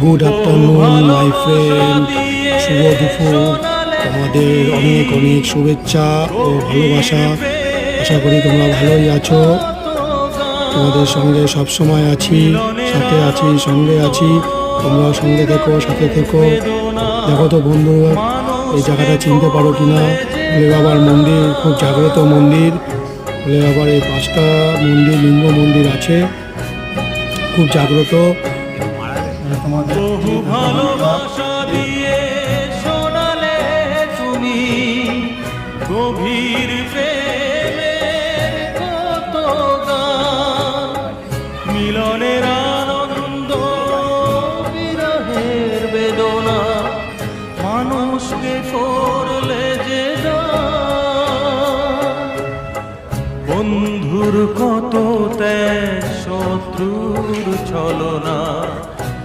Good afternoon my friend, শুভ দুপুর। তোমাদের অনেক অনেক শুভেচ্ছা ও ভালোবাসা। আশা করি তোমরা ভালোই আছো। তোমাদের সঙ্গে সবসময় আছি, সাথে আছি, সঙ্গে আছি। তোমরাও সঙ্গে থেকো, সাথে থেকো। দেখো তো বন্ধু, এই জায়গাটা চিনতে পারো কিনা? ভোলে বাবার মন্দির, খুব জাগ্রত মন্দির। ভোলে বাবার এই 5টা মন্দির, লিঙ্গ মন্দির আছে, খুব জাগ্রত। তোমাদের বহু ভালোবাসা দিয়ে শোনালে তুমি গভীর প্রেমের কত গান, মিলনের আনন্দ, বিরহের বেদনা, মানুষকে করলে যে দান। বন্ধুর কত ত্যাগ, শত্রুর ছলনা,